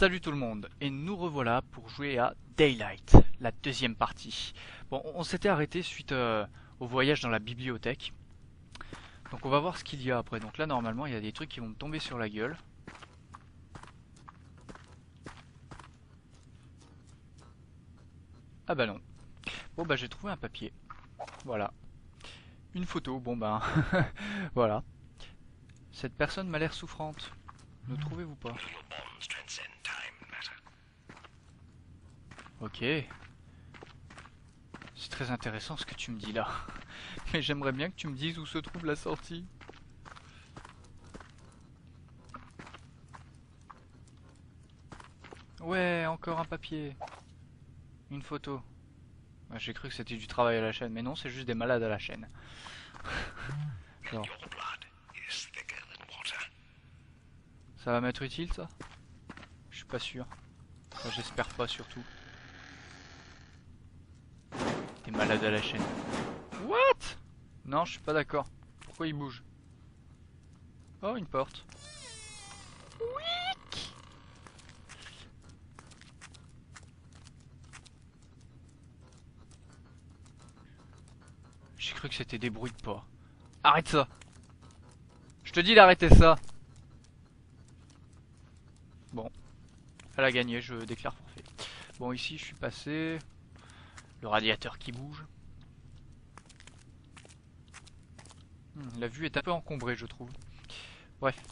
Salut tout le monde, et nous revoilà pour jouer à Daylight, la deuxième partie. Bon, on s'était arrêté suite au voyage dans la bibliothèque. Donc on va voir ce qu'il y a après. Donc là normalement il y a des trucs qui vont me tomber sur la gueule. Ah bah non. Bon bah j'ai trouvé un papier. Voilà. Une photo, bon bah voilà. Cette personne m'a l'air souffrante. Ne trouvez-vous pas? Ok. C'est très intéressant ce que tu me dis là. Mais j'aimerais bien que tu me dises où se trouve la sortie. Ouais, encore un papier. Une photo. Ouais, j'ai cru que c'était du travail à la chaîne, mais non, c'est juste des malades à la chaîne. Genre. Ça va m'être utile ça? Je suis pas sûr. Enfin, j'espère pas surtout. Des malades à la chaîne. What? Non, je suis pas d'accord. Pourquoi il bouge? Oh, une porte. Weak. J'ai cru que c'était des bruits de pas. Arrête ça! Je te dis d'arrêter ça! Bon, elle a gagné, je déclare forfait. Bon, ici je suis passé. Le radiateur qui bouge. La vue est un peu encombrée, je trouve. Bref.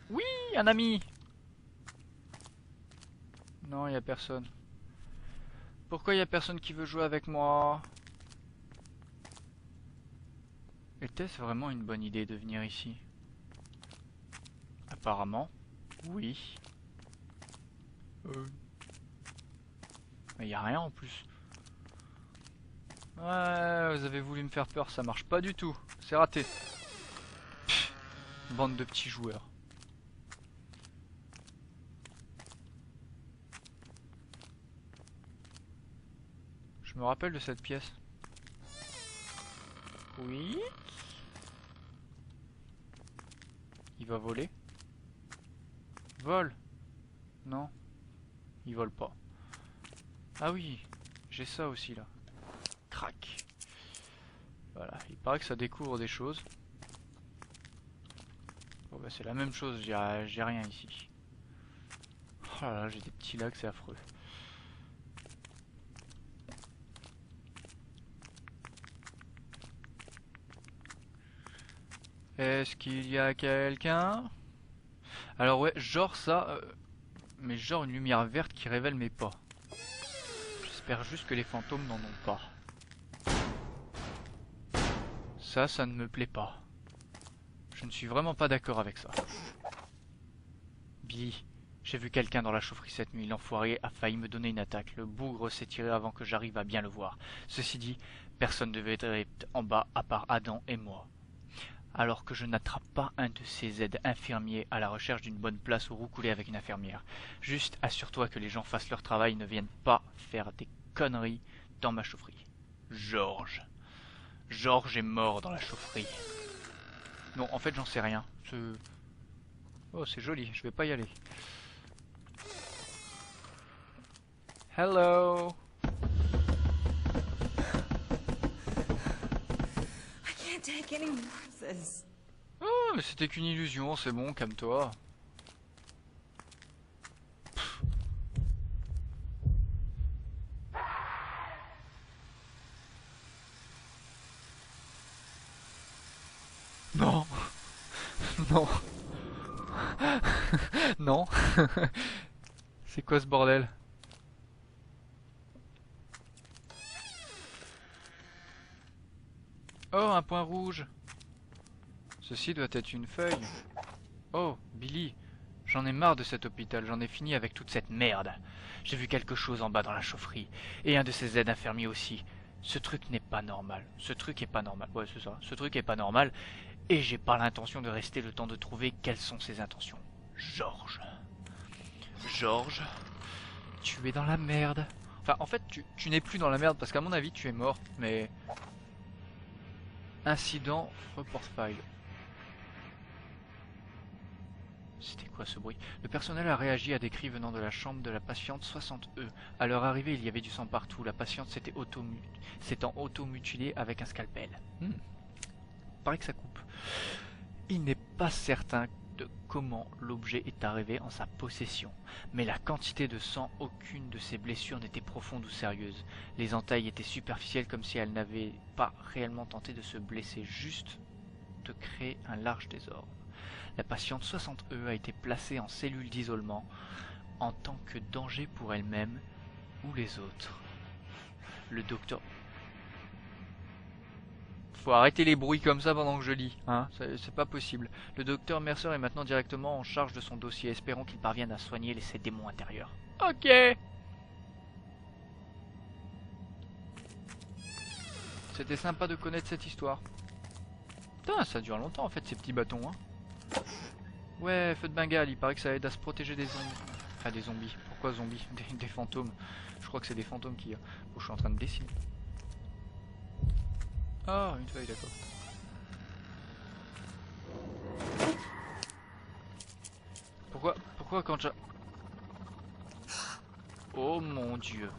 Oui, un ami! Non, il y a personne. Pourquoi il y a personne qui veut jouer avec moi? Était-ce vraiment une bonne idée de venir ici? Apparemment, oui. Mais il y a rien en plus. Ouais, vous avez voulu me faire peur, ça marche pas du tout. C'est raté. Pff, bande de petits joueurs. Je me rappelle de cette pièce. Oui. Il va voler. Vole. Non. Il vole pas. Ah oui. J'ai ça aussi là. Crac. Voilà. Il paraît que ça découvre des choses. Bon bah c'est la même chose. J'ai rien ici. Oh là là, j'ai des petits lags, c'est affreux. Est-ce qu'il y a quelqu'un? Alors ouais, genre ça, mais genre une lumière verte qui révèle mes pas. J'espère juste que les fantômes n'en ont pas. Ça ne me plaît pas. Je ne suis vraiment pas d'accord avec ça. Billy, j'ai vu quelqu'un dans la chaufferie cette nuit. L'enfoiré a failli me donner une attaque. Le bougre s'est tiré avant que j'arrive à bien le voir. Ceci dit, personne ne devait être en bas à part Adam et moi. Alors que je n'attrape pas un de ces aides infirmiers à la recherche d'une bonne place où roucouler avec une infirmière. Juste assure-toi que les gens fassent leur travail et ne viennent pas faire des conneries dans ma chaufferie. George. George est mort dans la chaufferie. Non, en fait, j'en sais rien. Oh, c'est joli, je vais pas y aller. Hello. I can't take any more of this. Oh, mais c'était qu'une illusion, c'est bon, calme-toi. Non. Non. Non. C'est quoi ce bordel? Oh, un point rouge. Ceci doit être une feuille. Oh, Billy, j'en ai marre de cet hôpital, j'en ai fini avec toute cette merde. J'ai vu quelque chose en bas dans la chaufferie, et un de ces aides infirmiers aussi. Ce truc n'est pas normal. Ce truc est pas normal. Ouais, c'est ça. Ce truc est pas normal, et j'ai pas l'intention de rester le temps de trouver quelles sont ses intentions. George. George, tu es dans la merde. Enfin, en fait, tu n'es plus dans la merde, parce qu'à mon avis, tu es mort, mais... Incident, report file. C'était quoi ce bruit? Le personnel a réagi à des cris venant de la chambre de la patiente 60E. À leur arrivée, il y avait du sang partout. La patiente s'étant auto-mutilée avec un scalpel. Paraît que ça coupe. Il n'est pas certain de comment l'objet est arrivé en sa possession, mais la quantité de sang, aucune de ces blessures n'était profonde ou sérieuse. Les entailles étaient superficielles comme si elle n'avait pas réellement tenté de se blesser, juste de créer un large désordre. La patiente 60E a été placée en cellule d'isolement en tant que danger pour elle-même ou les autres. Le docteur... Faut arrêter les bruits comme ça pendant que je lis, hein, c'est pas possible. Le docteur Mercer est maintenant directement en charge de son dossier, espérons qu'il parvienne à soigner ses démons intérieurs. Ok. C'était sympa de connaître cette histoire. Putain, ça dure longtemps en fait ces petits bâtons, hein. Ouais, feu de Bengale, il paraît que ça aide à se protéger des zombies. Enfin des zombies, pourquoi zombies? Des fantômes. Je crois que c'est des fantômes qui... Bon, je suis en train de dessiner. Ah, une feuille, d'accord. Pourquoi quand je... Oh mon dieu.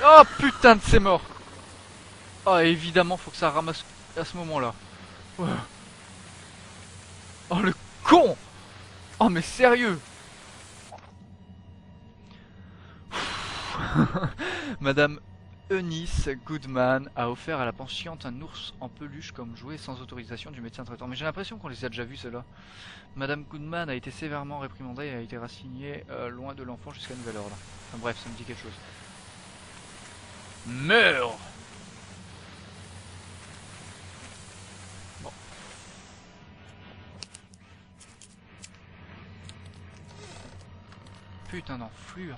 Oh putain de c'est mort. Oh évidemment faut que ça ramasse à ce moment là. Oh le con. Oh mais sérieux. Madame Eunice Goodman a offert à la patiente un ours en peluche comme jouet sans autorisation du médecin traitant. Mais j'ai l'impression qu'on les a déjà vus ceux-là. Madame Goodman a été sévèrement réprimandée et a été rassignée loin de l'enfant jusqu'à nouvel ordre. Enfin, bref, ça me dit quelque chose. Meurs! Bon. Putain d'enflure.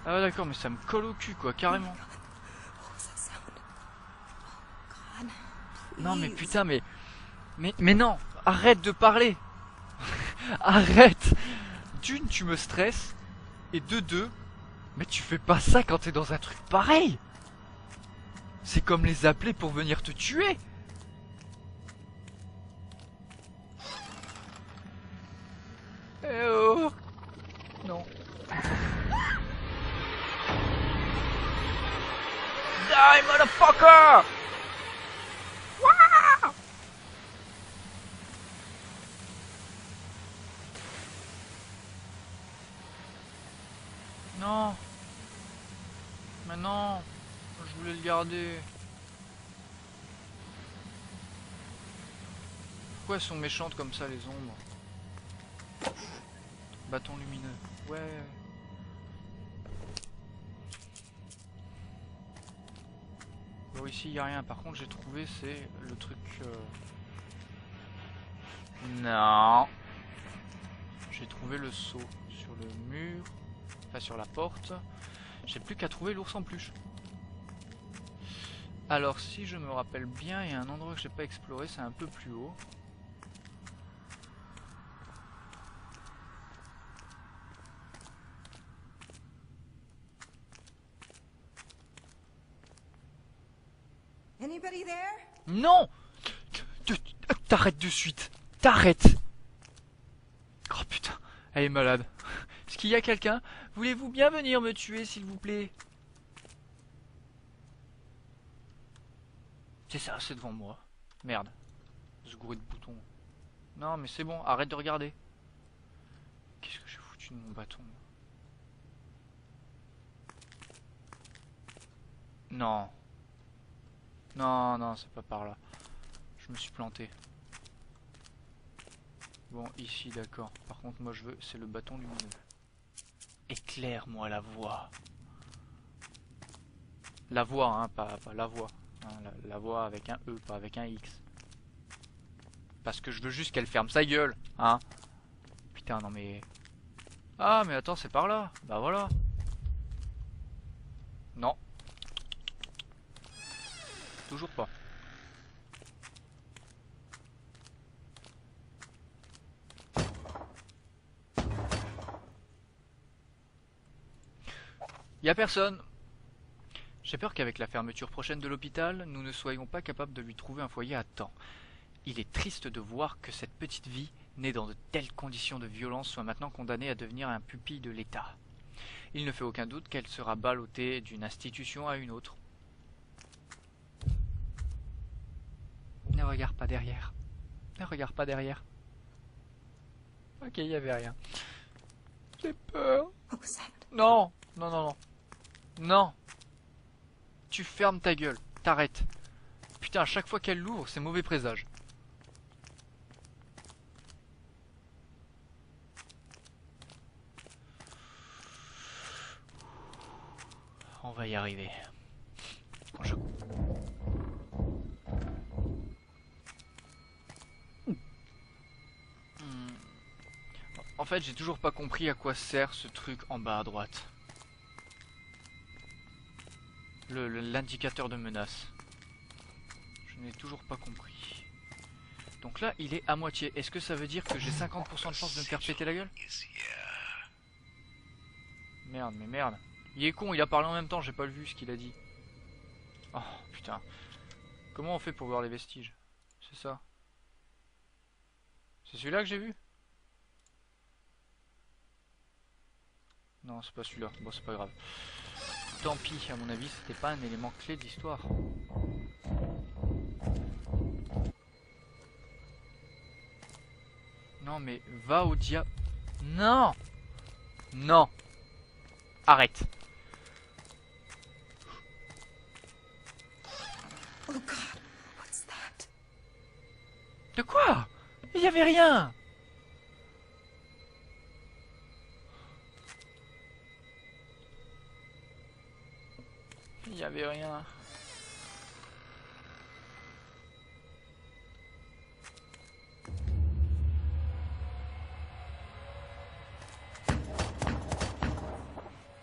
Ah ouais, d'accord, mais ça me colle au cul quoi, carrément. Non mais putain, mais non, arrête de parler. Arrête. D'une, tu me stresses, et de deux, mais tu fais pas ça quand t'es dans un truc pareil. C'est comme les appeler pour venir te tuer. Eh oh. Non. Die, motherfucker! Wouah! Non. Mais non. Je voulais le garder. Pourquoi elles sont méchantes comme ça, les ombres? Bâton lumineux. Ouais. Bon, ici il n'y a rien. Par contre, j'ai trouvé, c'est le truc. Non. J'ai trouvé le seau sur le mur. Enfin, sur la porte. J'ai plus qu'à trouver l'ours en peluche. Alors, si je me rappelle bien, il y a un endroit que j'ai pas exploré, c'est un peu plus haut. Anybody there? Non! T'arrêtes de suite! T'arrêtes! Oh putain, elle est malade. Est-ce qu'il y a quelqu'un? Voulez-vous bien venir me tuer, s'il vous plaît? C'est ça, c'est devant moi. Merde. Ce gouré de boutons. Non, mais c'est bon, arrête de regarder. Qu'est-ce que j'ai foutu de mon bâton? Non. Non, non, c'est pas par là. Je me suis planté. Bon, ici, d'accord. Par contre, moi, je veux... C'est le bâton lumineux. Éclaire-moi la voie. La voie, hein, pas la voie. Hein, la voie avec un E, pas avec un X. Parce que je veux juste qu'elle ferme sa gueule, hein. Putain, non mais... Ah, mais attends, c'est par là. Bah voilà. Non. Toujours pas. Y a personne. J'ai peur qu'avec la fermeture prochaine de l'hôpital, nous ne soyons pas capables de lui trouver un foyer à temps. Il est triste de voir que cette petite vie, née dans de telles conditions de violence, soit maintenant condamnée à devenir un pupille de l'État. Il ne fait aucun doute qu'elle sera ballottée d'une institution à une autre. Ne regarde pas derrière. Ne regarde pas derrière. Ok, il n'y avait rien. J'ai peur. What was that? Non, non, non, non. Non. Tu fermes ta gueule. T'arrêtes. Putain, à chaque fois qu'elle l'ouvre, c'est mauvais présage. On va y arriver. Je... En fait, j'ai toujours pas compris à quoi sert ce truc en bas à droite. L'indicateur de menace. Je n'ai toujours pas compris. Donc là, il est à moitié. Est-ce que ça veut dire que j'ai 50% de chance de me faire péter la gueule? Merde, mais merde. Il est con, il a parlé en même temps, j'ai pas vu ce qu'il a dit. Oh, putain. Comment on fait pour voir les vestiges? C'est ça. C'est celui-là que j'ai vu? Non, c'est pas celui-là. Bon, c'est pas grave. Tant pis, à mon avis, c'était pas un élément clé de l'histoire. Non, mais va au diable. Non! Non! Arrête! Oh God, what's that? De quoi? Il y avait rien! Il y avait rien.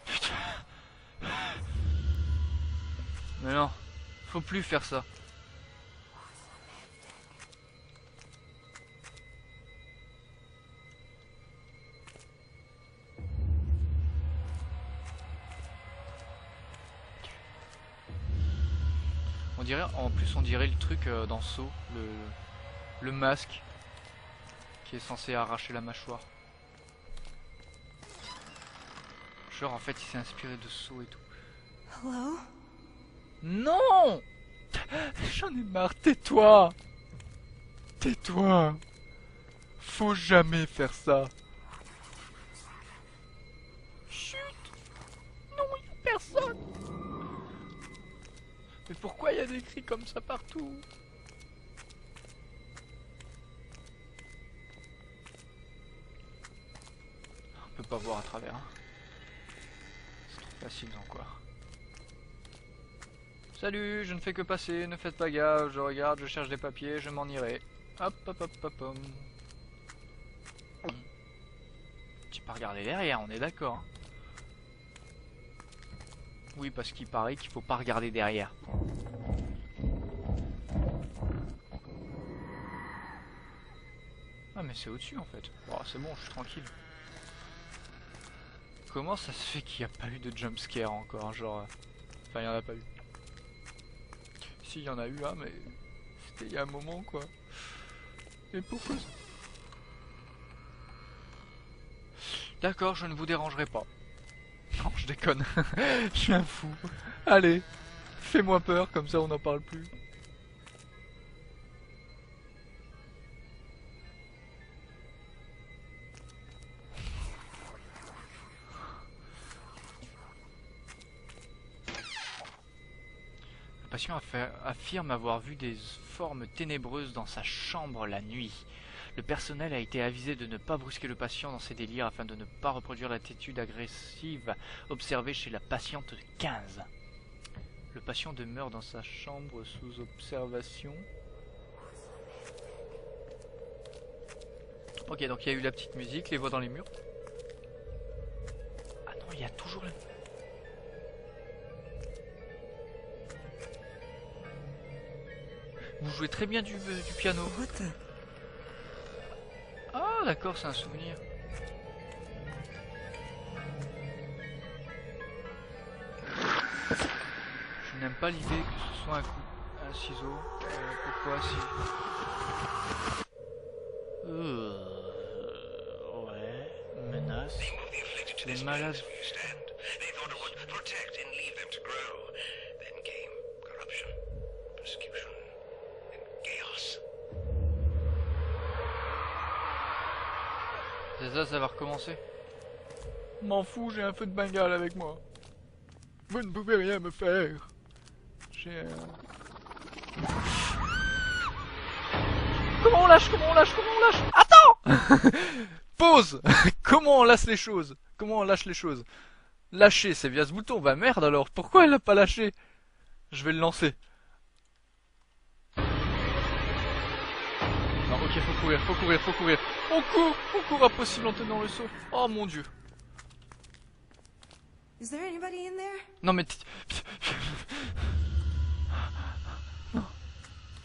Putain. Mais non, faut plus faire ça. On dirait, en plus on dirait le truc dans Saw, le masque qui est censé arracher la mâchoire. Genre en fait il s'est inspiré de Saw et tout. Hello? Non! J'en ai marre, tais-toi! Tais-toi! Faut jamais faire ça! Chut! Non, il y a personne! Mais pourquoi il y a des cris comme ça partout? On peut pas voir à travers. Hein. C'est trop facile encore. Salut, je ne fais que passer, ne faites pas gaffe, je regarde, je cherche des papiers, je m'en irai. Hop, hop, hop, hop, hop. J'ai pas regardé derrière, on est d'accord. Oui, parce qu'il paraît qu'il faut pas regarder derrière. Ah mais c'est au-dessus en fait. Bon, c'est bon, je suis tranquille. Comment ça se fait qu'il n'y a pas eu de jumpscare encore, genre... Enfin, il n'y en a pas eu. Si, il y en a eu un, mais... C'était il y a un moment, quoi. Mais pourquoi ça... D'accord, je ne vous dérangerai pas. Non, je déconne. Je suis un fou. Allez, fais-moi peur, comme ça on n'en parle plus. Le patient affirme avoir vu des formes ténébreuses dans sa chambre la nuit. Le personnel a été avisé de ne pas brusquer le patient dans ses délires afin de ne pas reproduire l'attitude agressive observée chez la patiente 15. Le patient demeure dans sa chambre sous observation. Ok, donc il y a eu la petite musique, les voix dans les murs. Ah non, il y a toujours le... Vous jouez très bien du piano. What the? Ah d'accord, c'est un souvenir. pas l'idée que ce soit un ciseau. Pourquoi si... Ouais, menace. Les malades. C'est ça, ça va recommencer. M'en fous, j'ai un feu de Bengale avec moi. Vous ne pouvez rien me faire. J'ai un... Comment on lâche? Comment on lâche? Comment on lâche? Attends. Pause. Comment on lâche les choses? Comment on lâche les choses? Lâcher, c'est via ce bouton. Bah merde alors, pourquoi elle l'a pas lâché? Je vais le lancer. Non, ok, faut courir, faut courir, faut courir. On court à possible en tenant le saut. Oh mon dieu. Is there anybody in there? Non mais...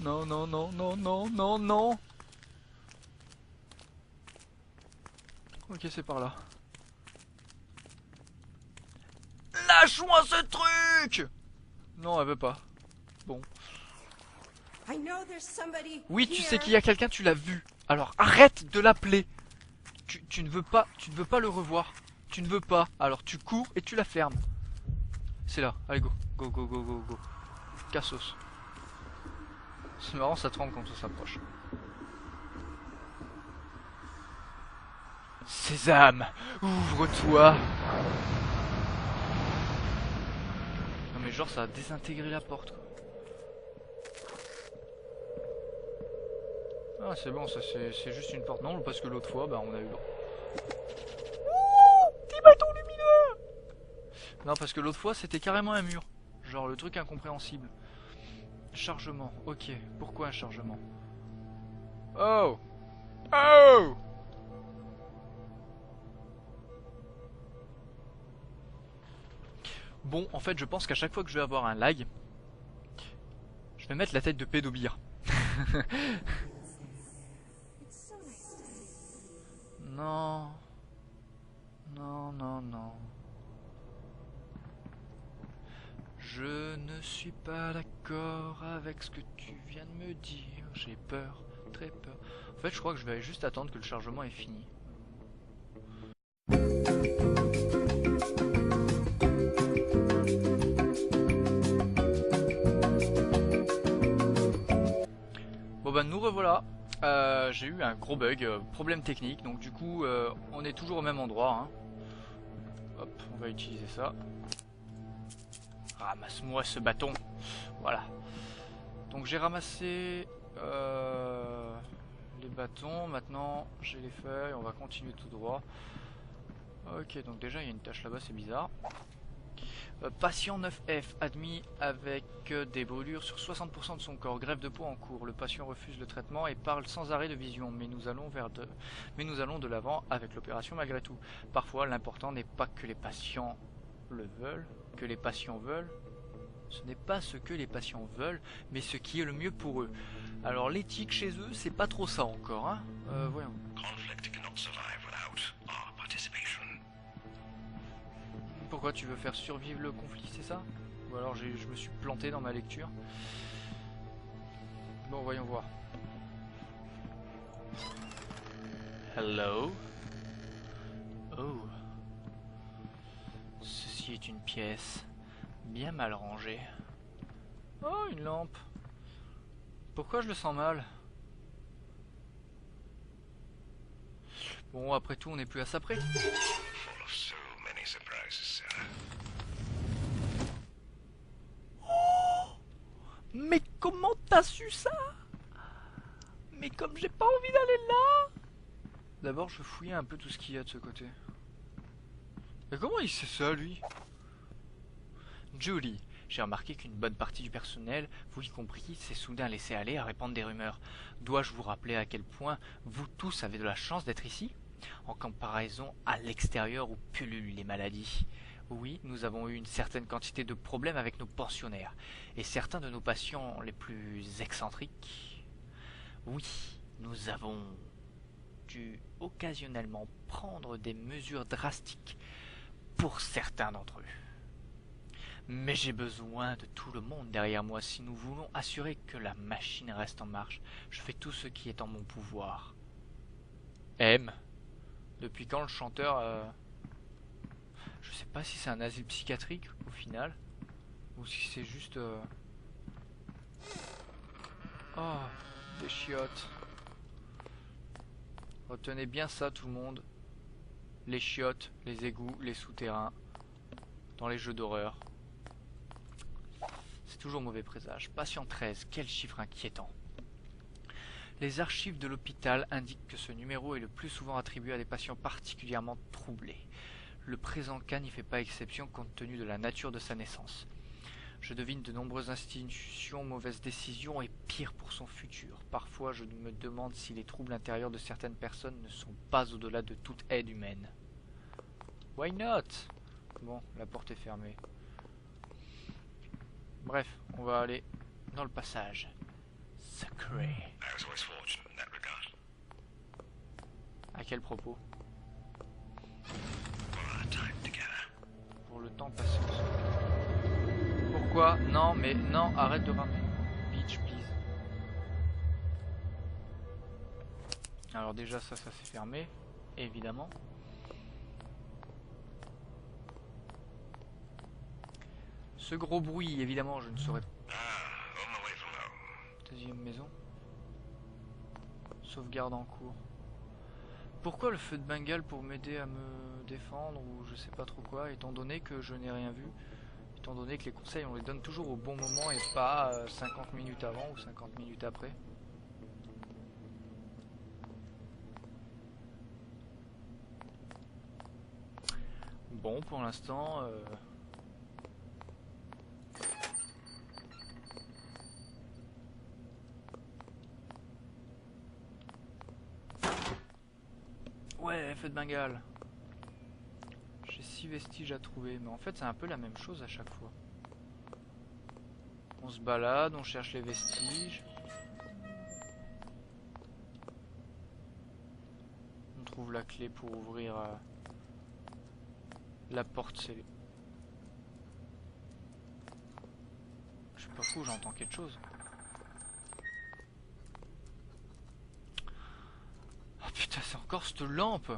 Non, non, non, non, non, non, non. Ok, c'est par là. Lâche-moi ce truc! Non, elle veut pas. Bon. I know there's somebody Oui, tu here. sais qu'il y a quelqu'un, tu l'as vu. Alors arrête de l'appeler. Tu ne veux pas le revoir. Tu ne veux pas. Alors tu cours et tu la fermes. C'est là. Allez, go. Go, go, go, go, go. Cassos. C'est marrant, ça tremble quand on s'approche. Sésame, ouvre-toi. Non mais genre ça a désintégré la porte. Ah c'est bon, ça c'est juste une porte. Non, parce que l'autre fois, bah on a eu... Ouh, petit bâton lumineux. Non, parce que l'autre fois c'était carrément un mur. Genre le truc incompréhensible. Chargement, ok. Pourquoi un chargement? Oh. Oh. Bon, en fait, je pense qu'à chaque fois que je vais avoir un lag, je vais mettre la tête de pédobire. Non. Non, non, non. Je ne suis pas d'accord avec ce que tu viens de me dire. J'ai peur, très peur. En fait, je crois que je vais juste attendre que le chargement est fini. Bon bah nous revoilà. J'ai eu un gros bug, problème technique, donc du coup on est toujours au même endroit. Hein. Hop, on va utiliser ça. Ramasse-moi ce bâton. Voilà. Donc j'ai ramassé les bâtons. Maintenant j'ai les feuilles. On va continuer tout droit. Ok, donc déjà il y a une tâche là-bas, c'est bizarre. Patient 9F admis avec des brûlures sur 60% de son corps, greffe de peau en cours. Le patient refuse le traitement et parle sans arrêt de vision, mais nous allons de l'avant avec l'opération malgré tout. Parfois, l'important n'est pas que les patients le veulent, que les patients veulent. Ce n'est pas ce que les patients veulent, mais ce qui est le mieux pour eux. Alors l'éthique chez eux, c'est pas trop ça encore, hein. Voyons. Pourquoi tu veux faire survivre le conflit, c'est ça? Ou alors je me suis planté dans ma lecture. Bon, voyons voir. Hello. Oh. Ceci est une pièce bien mal rangée. Oh, une lampe. Pourquoi je le sens mal? Bon, après tout, on n'est plus à ça près. Mais comment t'as su ça? Mais comme j'ai pas envie d'aller là. D'abord je fouillais un peu tout ce qu'il y a de ce côté. Et comment il sait ça lui? Julie, j'ai remarqué qu'une bonne partie du personnel, vous y compris, s'est soudain laissé aller à répandre des rumeurs. Dois-je vous rappeler à quel point vous tous avez de la chance d'être ici? En comparaison à l'extérieur où pullulent les maladies. Oui, nous avons eu une certaine quantité de problèmes avec nos pensionnaires et certains de nos patients les plus excentriques. Oui, nous avons dû occasionnellement prendre des mesures drastiques pour certains d'entre eux. Mais j'ai besoin de tout le monde derrière moi si nous voulons assurer que la machine reste en marche. Je fais tout ce qui est en mon pouvoir. M. Depuis quand le chanteur... Je sais pas si c'est un asile psychiatrique au final. Ou si c'est juste... Oh, des chiottes. Retenez bien ça tout le monde. Les chiottes, les égouts, les souterrains. Dans les jeux d'horreur. C'est toujours mauvais présage. Patient 13, quel chiffre inquiétant. Les archives de l'hôpital indiquent que ce numéro est le plus souvent attribué à des patients particulièrement troublés. Le présent cas n'y fait pas exception compte tenu de la nature de sa naissance. Je devine de nombreuses institutions, mauvaises décisions et pire pour son futur. Parfois, je me demande si les troubles intérieurs de certaines personnes ne sont pas au-delà de toute aide humaine. Why not? Bon, la porte est fermée. Bref, on va aller dans le passage secret. À quel propos? Pour le temps passé ensemble. Pourquoi? Non, mais non, arrête de ramer. Bitch, please. Alors déjà, ça s'est fermé, évidemment. Ce gros bruit, évidemment, je ne saurais pas. Deuxième maison. Sauvegarde en cours. Pourquoi le feu de Bengale pour m'aider à me défendre ou je sais pas trop quoi, étant donné que je n'ai rien vu, étant donné que les conseils on les donne toujours au bon moment et pas 50 minutes avant ou 50 minutes après. Bon, pour l'instant... Ouais, feu de Bengale. J'ai 6 vestiges à trouver, mais en fait c'est un peu la même chose à chaque fois. On se balade, on cherche les vestiges. On trouve la clé pour ouvrir la porte scellée. Je suis pas fou, j'entends quelque chose. Oh putain, c'est encore cette lampe.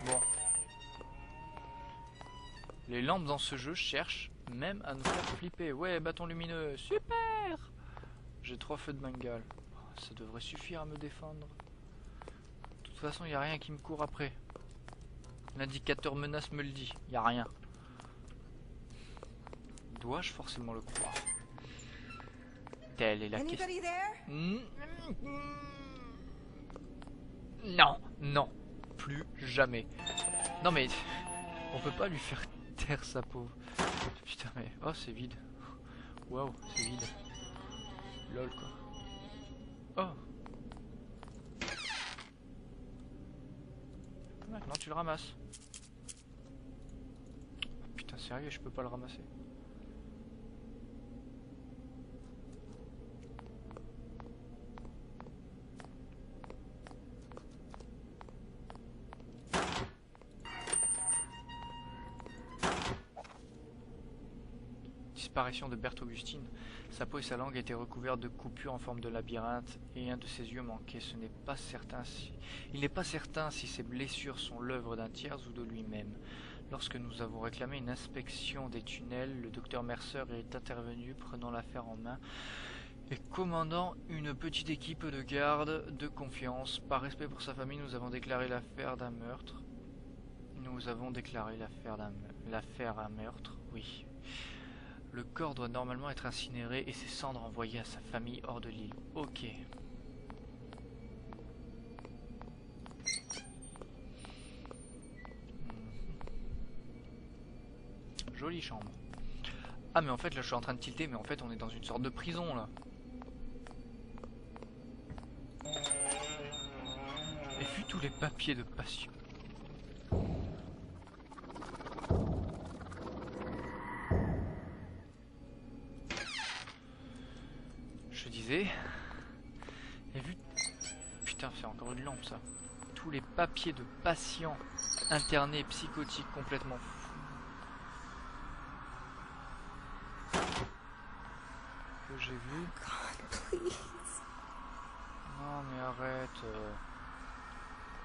Bon. Les lampes dans ce jeu cherchent même à nous faire flipper. Ouais, bâton lumineux, super. J'ai 3 feux de Bengale. Oh, ça devrait suffire à me défendre. De toute façon, il n'y a rien qui me court après. L'indicateur menace me le dit. Il n'y a rien. Dois-je forcément le croire? Telle est la question. Non, non, plus jamais. Non mais, on peut pas lui faire taire sa pauvre. Putain mais, oh c'est vide. Waouh, c'est vide. Lol quoi. Oh. Maintenant tu le ramasses. Putain sérieux, je peux pas le ramasser. Disparition de Berthe Augustine. Sa peau et sa langue étaient recouvertes de coupures en forme de labyrinthe et un de ses yeux manquait. Ce n'est pas certain si... Il n'est pas certain si ces blessures sont l'œuvre d'un tiers ou de lui-même. Lorsque nous avons réclamé une inspection des tunnels, le docteur Mercer est intervenu, prenant l'affaire en main et commandant une petite équipe de garde de confiance. Par respect pour sa famille, nous avons déclaré l'affaire d'un meurtre. Nous avons déclaré l'affaire un meurtre, oui. Le corps doit normalement être incinéré et ses cendres envoyées à sa famille hors de l'île. Ok. Jolie chambre. Ah mais en fait là je suis en train de tilter, mais en fait on est dans une sorte de prison là. Et vu tous les papiers de patient. Je disais... Et vu... Putain c'est encore une lampe ça. Tous les papiers de patients internés psychotiques complètement fous. que j'ai vu. God, please. Non mais arrête.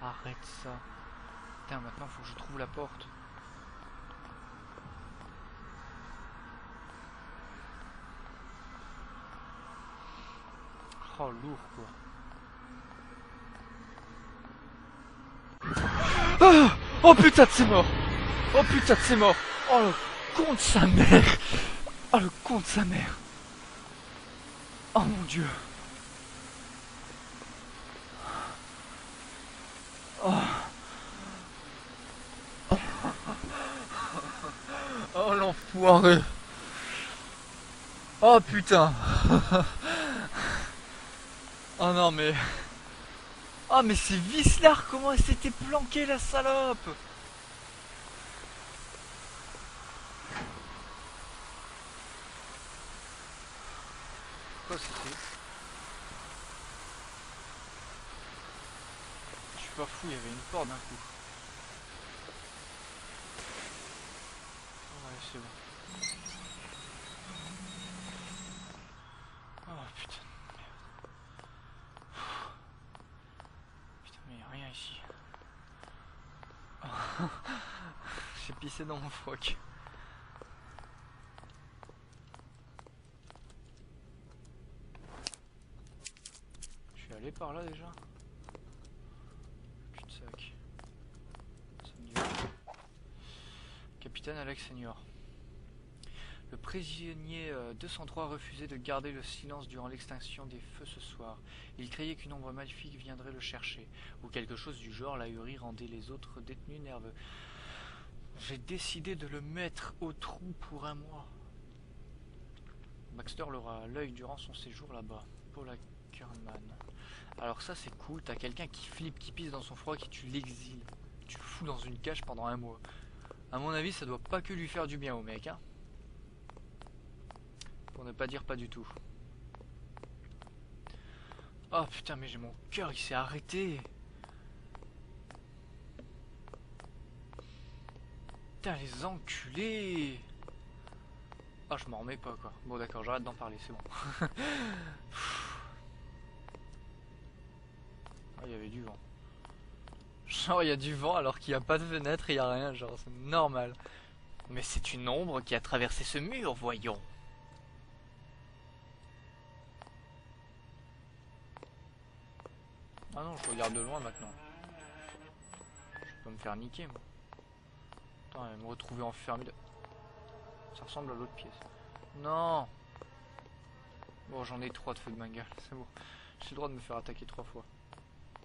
Arrête ça. Putain, maintenant faut que je trouve la porte. Oh, lourd quoi. Ah, oh putain, c'est mort. Oh putain, c'est mort. Oh le con de sa mère. Oh le con de sa mère. Oh mon dieu. Oh, oh l'enfoiré. Oh putain. Oh non mais... Oh mais c'est vicelard, comment elle s'était planquée la salope. Quoi c'était? Je suis pas fou, il y avait une porte d'un coup. Ouais c'est bon. Oh putain. Putain mais y a rien ici. J'ai pissé dans mon froc. Je suis allé par là déjà. Cul-de-sac. Ça me dit... Capitaine Alex Senior. Le prisonnier 203 refusait de garder le silence durant l'extinction des feux ce soir. Il craignait qu'une ombre maléfique viendrait le chercher, ou quelque chose du genre. La hurie rendait les autres détenus nerveux. J'ai décidé de le mettre au trou pour un mois. Baxter l'aura à l'œil durant son séjour là-bas. Paul Ackerman. Alors ça c'est cool, t'as quelqu'un qui flippe, qui pisse dans son froc et tu l'exiles. Tu le fous dans une cage pendant un mois. À mon avis ça doit pas que lui faire du bien au mec, hein. Pour ne pas dire pas du tout. Oh putain mais j'ai mon cœur, il s'est arrêté. Putain les enculés. Ah je m'en remets pas quoi. Bon d'accord, j'arrête d'en parler, c'est bon. Ah il y avait du vent. Genre il y a du vent alors qu'il n'y a pas de fenêtre, il n'y a rien, genre c'est normal. Mais c'est une ombre qui a traversé ce mur, voyons. Ah non, je regarde de loin maintenant. Je peux me faire niquer moi. Attends, elle va me retrouver enfermé. Ça ressemble à l'autre pièce. Non. Bon, j'en ai 3 de feu de bengale, c'est bon. J'ai le droit de me faire attaquer 3 fois.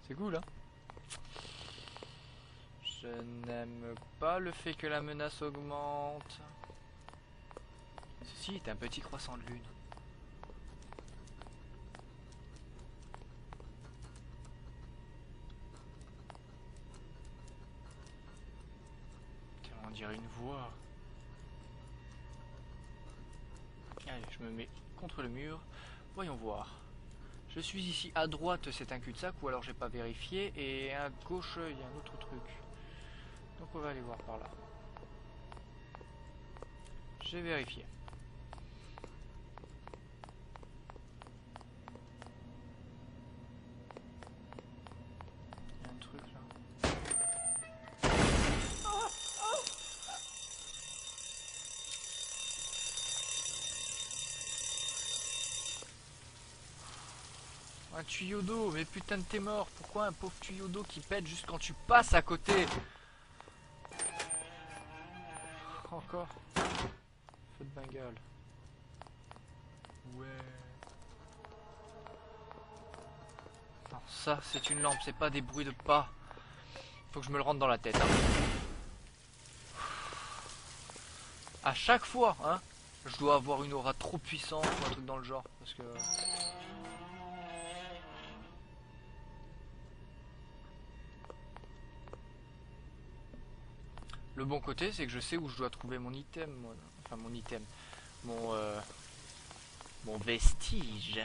C'est cool, hein. Je n'aime pas le fait que la menace augmente. Ceci est un petit croissant de lune. On dirait une voix. Allez, je me mets contre le mur. Voyons voir. Je suis ici à droite, c'est un cul-de-sac, ou alors j'ai pas vérifié. Et à gauche, il y a un autre truc. Donc on va aller voir par là. J'ai vérifié. Il y a un truc là. Un tuyau d'eau, mais putain de t'es mort. Pourquoi un pauvre tuyau d'eau qui pète juste quand tu passes à côté? Encore. Feu de bengale. Ouais. Non, ça c'est une lampe, c'est pas des bruits de pas. Faut que je me le rentre dans la tête. Hein. À chaque fois, hein, je dois avoir une aura trop puissante ou un truc dans le genre. Parce que... Le bon côté, c'est que je sais où je dois trouver mon item. Enfin, mon item. Mon vestige.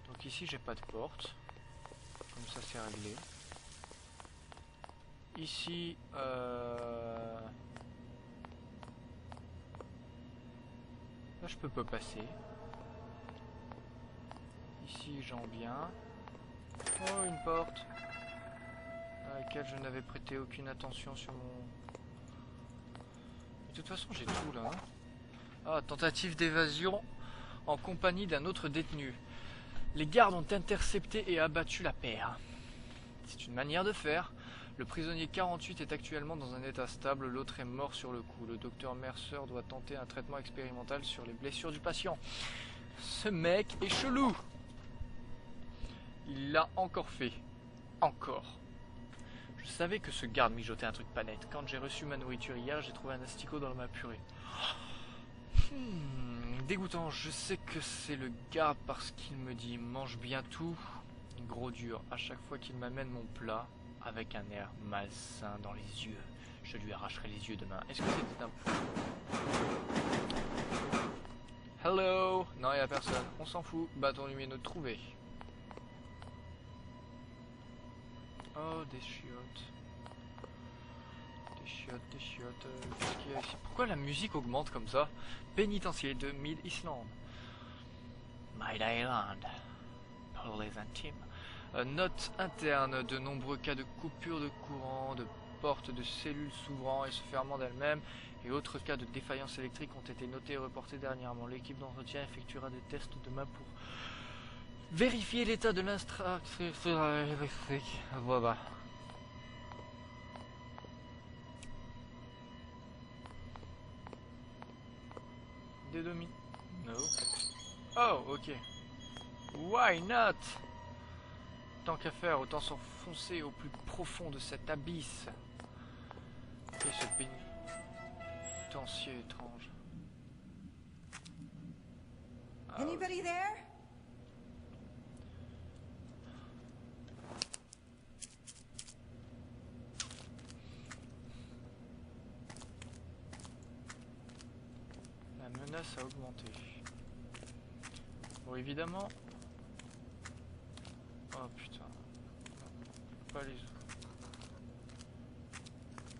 Donc ici, j'ai pas de porte. Comme ça, c'est réglé. Ici, Là je peux pas passer. Ici j'en viens. Oh, une porte à laquelle je n'avais prêté aucune attention sur mon... De toute façon j'ai tout là. Hein. Ah, tentative d'évasion en compagnie d'un autre détenu. Les gardes ont intercepté et abattu la paire. C'est une manière de faire. Le prisonnier 48 est actuellement dans un état stable, l'autre est mort sur le coup. Le docteur Mercer doit tenter un traitement expérimental sur les blessures du patient. Ce mec est chelou. Il l'a encore fait. Encore. Je savais que ce garde mijotait un truc pas net. Quand j'ai reçu ma nourriture hier, j'ai trouvé un asticot dans ma purée. Dégoûtant, je sais que c'est le garde parce qu'il me dit mange bien tout. Gros dur, à chaque fois qu'il m'amène mon plat, avec un air malsain dans les yeux. Je lui arracherai les yeux demain. Est-ce que c'était un... Hello. Non, il n'y a personne. On s'en fout. Bâton lumineux trouvé. Oh, des chiottes. Des chiottes, des chiottes. Qu'est-ce qu'il y a ici? Pourquoi la musique augmente comme ça? Pénitencier de Mid-Island. Mid-Island. Pour les intimes. Note interne. De nombreux cas de coupure de courant, de portes de cellules s'ouvrant et se fermant d'elles-mêmes, et autres cas de défaillance électrique ont été notés et reportés dernièrement. L'équipe d'entretien effectuera des tests demain pour vérifier l'état de l'instruction électrique. Voilà. Des demi. No. Oh, ok. Why not? Tant qu'à faire, autant s'enfoncer au plus profond de cet abysse. Et ce pénitencier étrange. Anybody there? La menace a augmenté. Bon, évidemment. Oh putain. Pas les autres.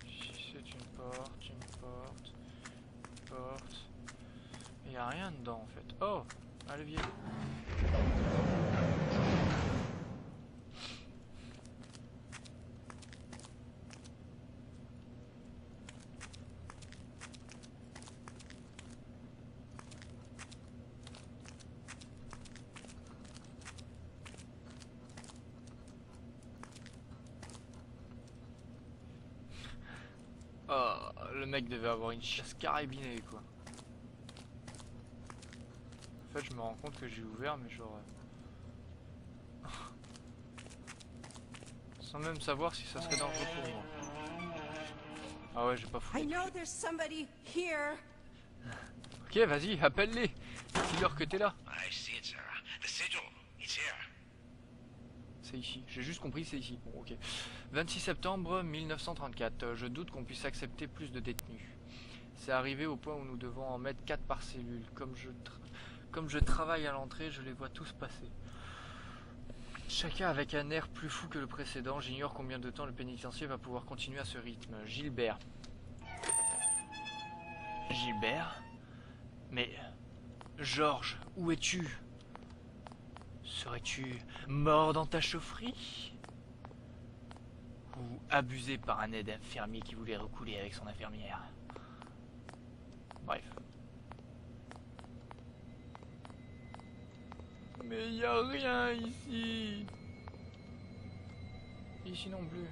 Si c'est une porte, une porte, une porte. Il n'y a rien dedans en fait. Oh, un levier. Oh, le mec devait avoir une chasse carabinée quoi. En fait je me rends compte que j'ai ouvert mais genre... sans même savoir si ça serait dangereux pour moi. Ah ouais j'ai pas I foutu. know there's somebody here. Ok vas-y appelle-les. Dis-leur que t'es là. I see it, sir. The sigil, it's here. C'est ici, j'ai juste compris c'est ici. Bon ok. 26 septembre 1934, je doute qu'on puisse accepter plus de détenus. C'est arrivé au point où nous devons en mettre 4 par cellule. Comme je travaille à l'entrée, je les vois tous passer. Chacun avec un air plus fou que le précédent. J'ignore combien de temps le pénitencier va pouvoir continuer à ce rythme. Gilbert. Gilbert? Mais... Georges, où es-tu? Serais-tu mort dans ta chaufferie? Ou abusé par un aide infirmier qui voulait recouler avec son infirmière? Bref. Mais y a rien ici. Ici non plus.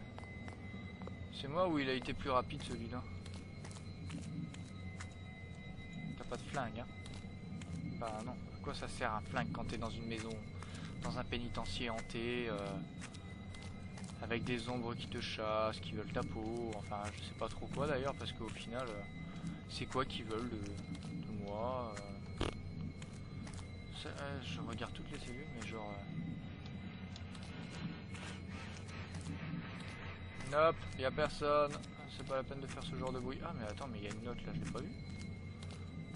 C'est moi ou il a été plus rapide celui-là? T'as pas de flingue, hein? Bah non. À quoi ça sert un flingue quand t'es dans une maison, dans un pénitencier hanté, avec des ombres qui te chassent, qui veulent ta peau, enfin je sais pas trop quoi d'ailleurs, parce qu'au final, c'est quoi qu'ils veulent de moi je regarde toutes les cellules, mais genre... Nope, y a personne, c'est pas la peine de faire ce genre de bruit. Ah mais attends, mais il y a une note là, je l'ai pas vue.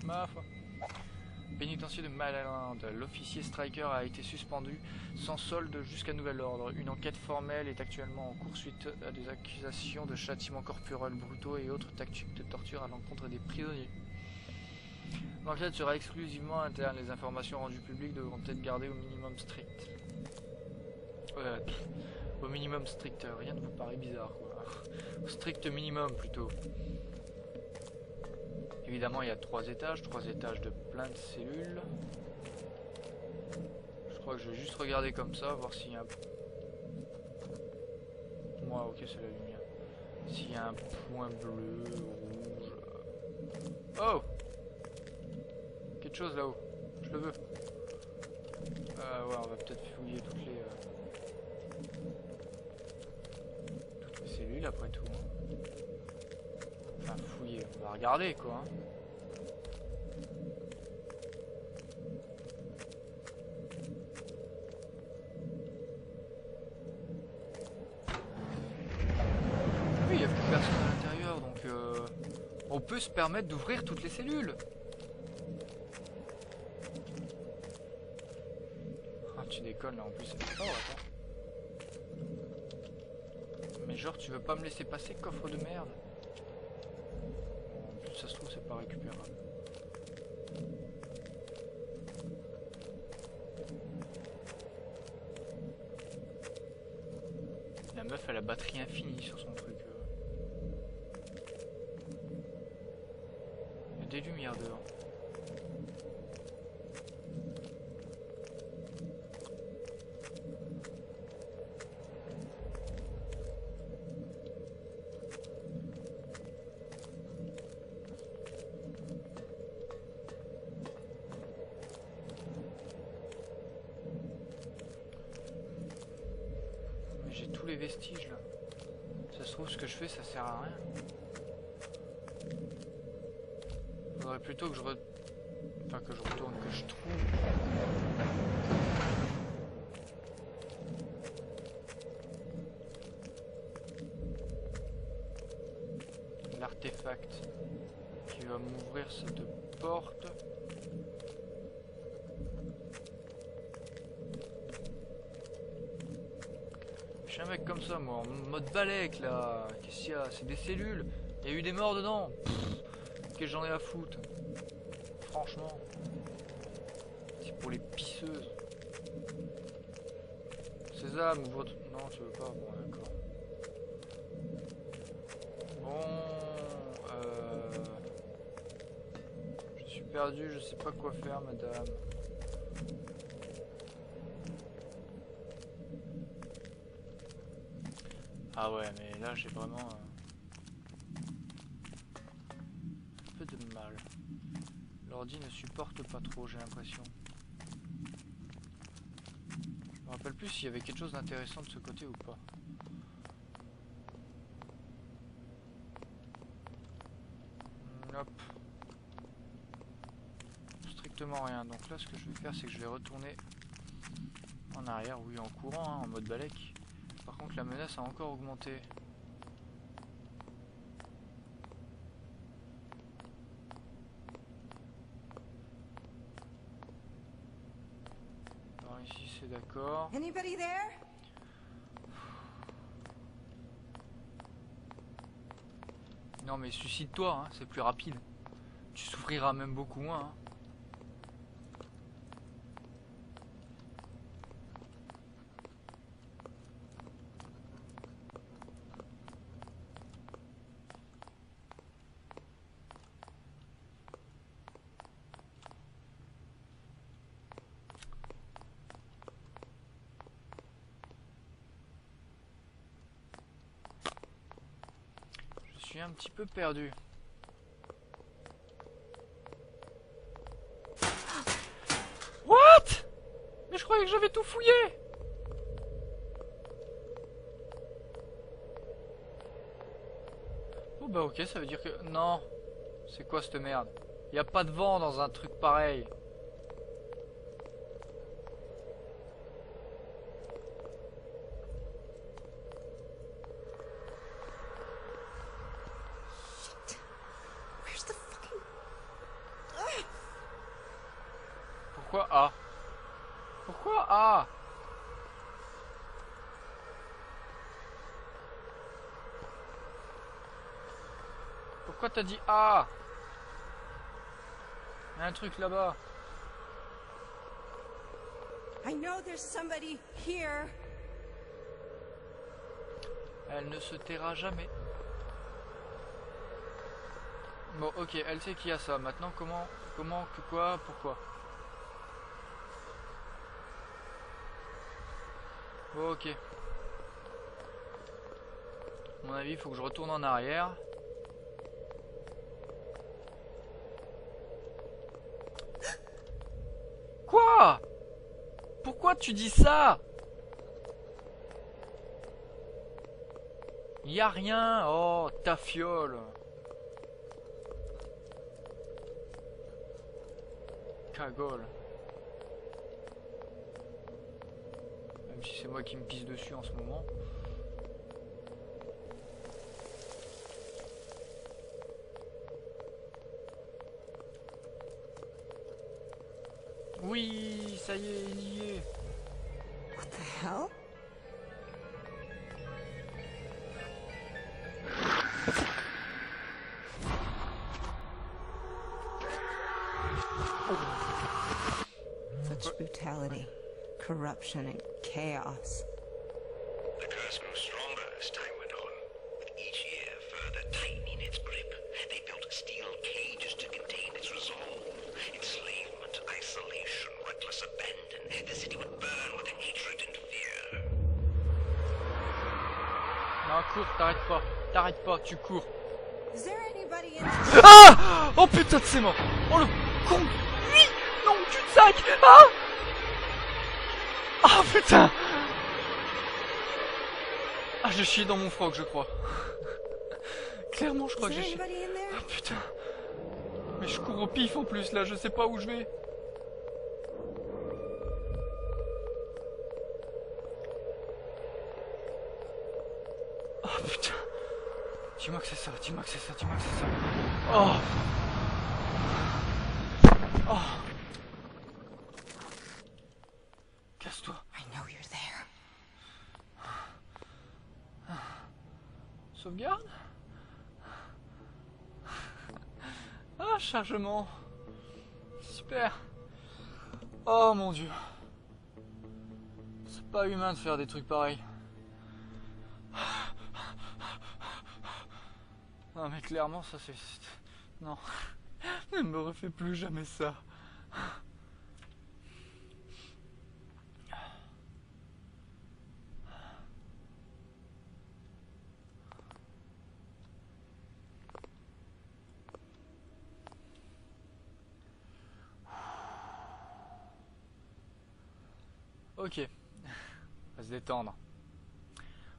Ma foi. Pénitencier de Maryland, l'officier Striker a été suspendu sans solde jusqu'à nouvel ordre. Une enquête formelle est actuellement en cours suite à des accusations de châtiments corporels brutaux et autres tactiques de torture à l'encontre des prisonniers. L'enquête sera exclusivement interne. Les informations rendues publiques devront être gardées au minimum strict. Au minimum strict, rien ne vous paraît bizarre quoi. Au strict minimum plutôt. Évidemment il y a 3 étages de plein de cellules. Je crois que je vais juste regarder comme ça, voir s'il y a un... Moi ok c'est la lumière. S'il y a un point bleu, rouge... Oh! Quelque chose là-haut, je le veux. Ouais on va peut-être fouiller toutes les cellules après tout. Hein. Enfin fouiller, on va regarder quoi. Hein. Oui, il n'y a plus personne à l'intérieur donc on peut se permettre d'ouvrir toutes les cellules. Ah tu déconnes là en plus. Oh attends. Mais genre tu veux pas me laisser passer, coffre de merde. Bon, en plus ça se trouve c'est pas récupérable. La meuf a la batterie infinie sur son truc. Il y a des lumières dehors. Les vestiges là. Ça se trouve ce que je fais ça sert à rien. Faudrait plutôt que je retourne, que je trouve. L'artefact qui va m'ouvrir cette porte. Je suis un mec comme ça moi, en mode balèque là. Qu'est-ce qu'il y a? C'est des cellules. Il y a eu des morts dedans. Qu'est-ce que j'en ai à foutre? Franchement. C'est pour les pisseuses. Sésame, ouvre... Non, tu veux pas? Bon, d'accord. Bon... Je suis perdu, je sais pas quoi faire, madame. Ah ouais, mais là j'ai vraiment un peu de mal. L'ordi ne supporte pas trop, j'ai l'impression. Je me rappelle plus s'il y avait quelque chose d'intéressant de ce côté ou pas. Hop. Strictement rien. Donc là ce que je vais faire c'est que je vais retourner en arrière, oui en courant, hein, en mode balèque. Par contre la menace a encore augmenté. Alors ici c'est d'accord. Anybody there? Non mais suicide-toi, hein, c'est plus rapide. Tu souffriras même beaucoup moins. Hein. Je suis un petit peu perdu. What? Mais je croyais que j'avais tout fouillé. Oh bah ok, ça veut dire que... Non. C'est quoi cette merde? Y a pas de vent dans un truc pareil. Pourquoi A? Pourquoi A? Pourquoi t'as dit A? Il y a un truc là-bas. I know there's somebody here. Elle ne se taira jamais. Bon, ok, elle sait qu'il y a ça. Maintenant, comment, quoi, pourquoi? Bon, ok. À mon avis, il faut que je retourne en arrière. Quoi? Pourquoi tu dis ça? Y a rien. Oh, ta fiole. Cagole. Même si c'est moi qui me pisse dessus en ce moment. Oui, ça y est, il y est. What the hell? Such brutality, corruption, and chaos. The curse grew stronger as time went on, with each year further tightening its grip. They built steel cages to contain its resolve. Enslavement, isolation, reckless abandon. The city would burn with hatred and fear. Non, cours, t'arrêtes pas, tu cours. Is there anybody in? Ah! Oh putain de c'est mort. Oh le con. Oui. Non, cul-de-sac. Ah! Ah putain. Ah, je chie dans mon froc, je crois. Clairement, je crois Is que there j'ai chié. anybody in there? Ah putain. Mais je cours au pif en plus là, je sais pas où je vais. Oh putain. Dis-moi que c'est ça, dis-moi que c'est ça, dis-moi que c'est ça. Oh. Oh. Casse-toi. I know you're there. Sauvegarde. Ah, chargement. Super. Oh mon dieu. C'est pas humain de faire des trucs pareils. Non mais clairement ça c'est... Non. Ne me refais plus jamais ça. Ok. On va se détendre.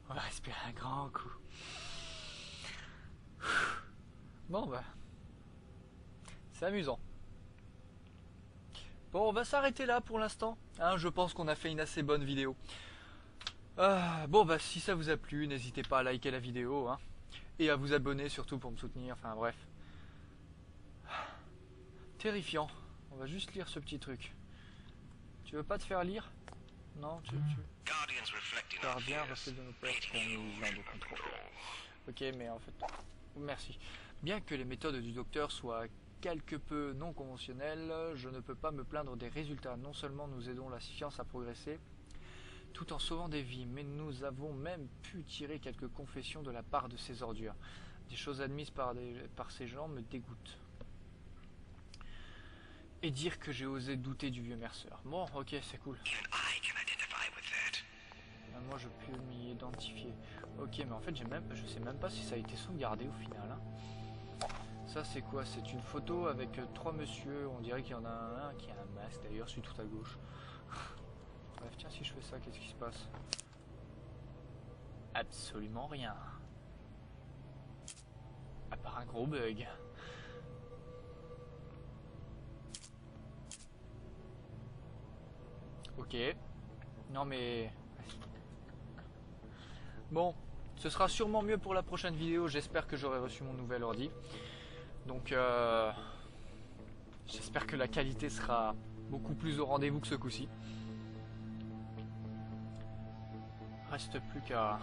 On va respirer un grand coup. Bon bah. C'est amusant. Bon, on va s'arrêter là pour l'instant. Hein, je pense qu'on a fait une assez bonne vidéo. Bon bah si ça vous a plu, n'hésitez pas à liker la vidéo. Hein, et à vous abonner surtout pour me soutenir. Enfin bref. Terrifiant. On va juste lire ce petit truc. Tu veux pas te faire lire? Non, tu... Guardians reflecting our Gardien, fears, reflet de nos peurs, creating qu'on illusion de of contrôle. control. Ok, mais en fait... Merci. Bien que les méthodes du docteur soient quelque peu non conventionnelles, je ne peux pas me plaindre des résultats. Non seulement nous aidons la science à progresser, tout en sauvant des vies, mais nous avons même pu tirer quelques confessions de la part de ces ordures. Des choses admises par ces gens me dégoûtent. Et dire que j'ai osé douter du vieux Mercer. Bon, ok, c'est cool. Even I can identify with that. Moi, je peux m'y identifier. Ok, mais en fait, je sais même pas si ça a été sauvegardé au final. Hein. Ça, c'est quoi? C'est une photo avec trois messieurs. On dirait qu'il y en a un qui a un masque. D'ailleurs, celui tout à gauche. Bref, tiens, si je fais ça, qu'est-ce qui se passe? Absolument rien. À part un gros bug. Ok. Non mais... Bon, ce sera sûrement mieux pour la prochaine vidéo. J'espère que j'aurai reçu mon nouvel ordi. Donc, j'espère que la qualité sera beaucoup plus au rendez-vous que ce coup-ci. Reste plus qu'à...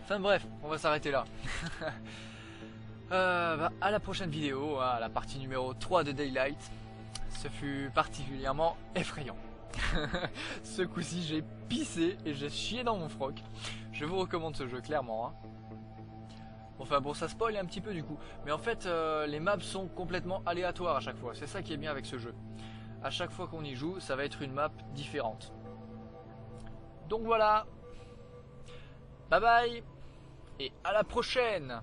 Enfin bref, on va s'arrêter là. À la prochaine vidéo, à la partie numéro 3 de Daylight. Ce fut particulièrement effrayant. Ce coup-ci, j'ai pissé et j'ai chié dans mon froc. Je vous recommande ce jeu clairement. Hein. Enfin bon, ça spoil un petit peu du coup. Mais en fait, les maps sont complètement aléatoires à chaque fois. C'est ça qui est bien avec ce jeu. À chaque fois qu'on y joue, ça va être une map différente. Donc voilà. Bye bye. Et à la prochaine.